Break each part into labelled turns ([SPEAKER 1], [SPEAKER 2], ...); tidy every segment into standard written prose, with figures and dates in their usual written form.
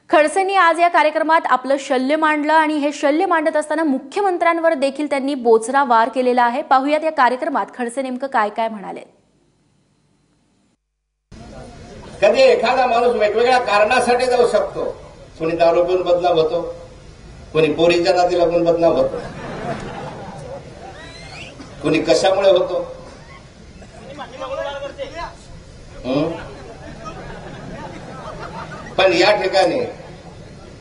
[SPEAKER 1] खडसेंनी आज या कार्यक्रमात आपलं शल्य मांडलं आणि हे शल्य मांडत असताना मुख्यमंत्र्यांवर देखील त्यांनी बोचरा वार केलेला आहे। पाहूयात या कार्यक्रमात खडसे नेमकं काय काय म्हणाले।
[SPEAKER 2] कधी एखादा माणूस वेगवेगळ्या कारणासाठी जाऊ शकतो। कोणी दारू पिऊन बदनाम होतो, कोणी पोरीच्या नादी लागून बदनाम होतो, कोणी कशामुळे होतो। पण या ठिकाणी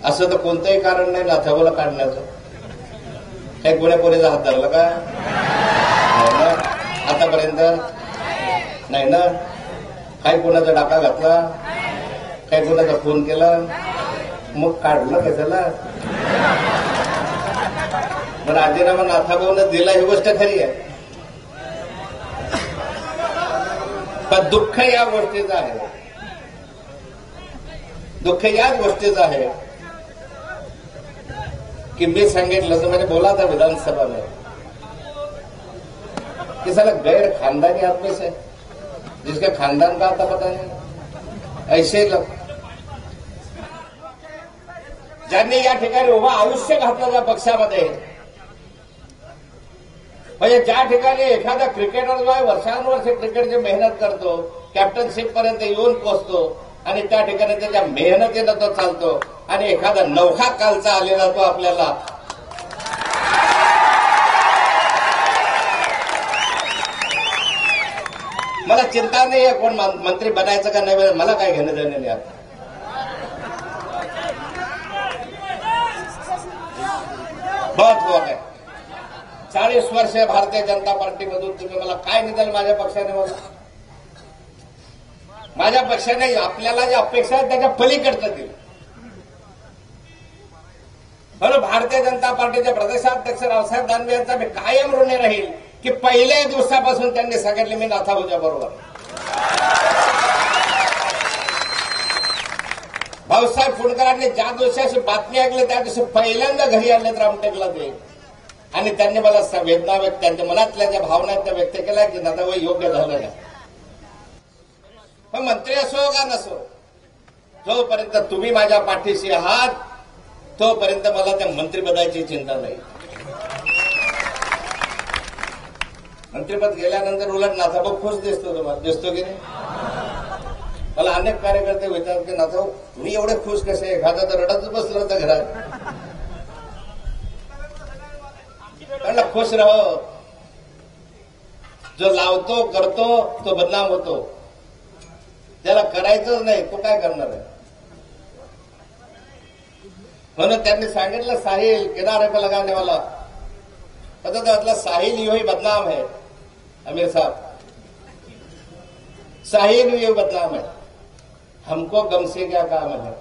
[SPEAKER 2] असं तर कोणतंही कारण नाही नाथाबोला काढण्याचं। काही कोण्या पोरीचा हात धरला का? नाही ना, आतापर्यंत नाही ना। काही कोणाचा डाका घातला, काही कोणाचा फोन केला, मग काढलं कशाला? पण राजीनामा नाथाभाऊनं दिला ही गोष्ट खरी आहे, पण दुःख या गोष्टीचं आहे। दुःख याच गोष्टीचं आहे कि मी सांगितलं तो मैंने बोला था विधानसभा में कि साला गैर खानदानी आदमी से जिसके खानदान का आता पता नहीं, ऐसे लोग ज्यांनी या ठिकाणी उभं आयुष्य घातलं त्या पक्षामध्ये, म्हणजे ज्या ठिकाणी एखादा क्रिकेटर जो आहे वर्षानुवर्षे क्रिकेटची मेहनत करतो, कॅप्टनशिप पर्यंत येऊन पोहोचतो आणि त्या ठिकाणी त्याच्या मेहनतीनं तो चालतो आणि एखादा नवखा कालचा आलेला तो आपल्याला मला चिंता नाही आहे कोण मंत्री बनायचं का नाही, मला काय घेणं देणं नाही। आता बहुत हुआ है। 40 वर्ष भारतीय जनता पार्टीमधून तुम्ही मला काय निघाल माझ्या पक्षाने? माझ्या पक्षाने आपल्याला ज्या अपेक्षा आहेत त्याच्या पलीकडचं दिलं। म्हणून भारतीय जनता पार्टीचे प्रदेशाध्यक्ष रावसाहेब दानवे यांचा मी कायम ऋणी राहील की पहिल्या दिवसापासून त्यांनी सांगितले मी नाथाभाऊच्या बरोबर। भाऊसाहेब फुंडकरांनी ज्या दिवशी अशी बातमी ऐकली त्या दिवशी पहिल्यांदा घरी आले रामटेकला ते, आणि त्यांनी मला वेदना व्यक्त, त्यांच्या मनातल्या ज्या भावना त्या व्यक्त केल्या की नाथाभाऊ योग्य झालं नाही। पण मंत्री असो का नसो, जोपर्यंत तुम्ही माझ्या पाठीशी आहात तोपर्यंत मला त्या मंत्रिपदाची चिंता नाही। मंत्रिपद गेल्यानंतर उलट नाथाभाऊ खुश दिसतो, तुम्हाला दिसतो की नाही? मला अनेक कार्यकर्ते विचारतात की नाथाभाऊ तुम्ही एवढे खुश कसे? एखादा तर रडतच बसलं होतं घरात। त्यांना खुश राहो, जो लावतो करतो तो बदनाम होतो, त्याला करायचंच नाही तो काय करणार आहे? म्हणून त्यांनी सांगितलं साहिल किनारे पे लगाने वाला, पता तो मतलब साहिल यू ही बदनाम है। आमिर साहब, साहिल यू बदनाम है, हमको गम से क्या काम है?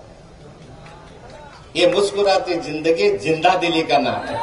[SPEAKER 2] ये मुस्कुराती जिंदगी जिंदा दिली का नाम है।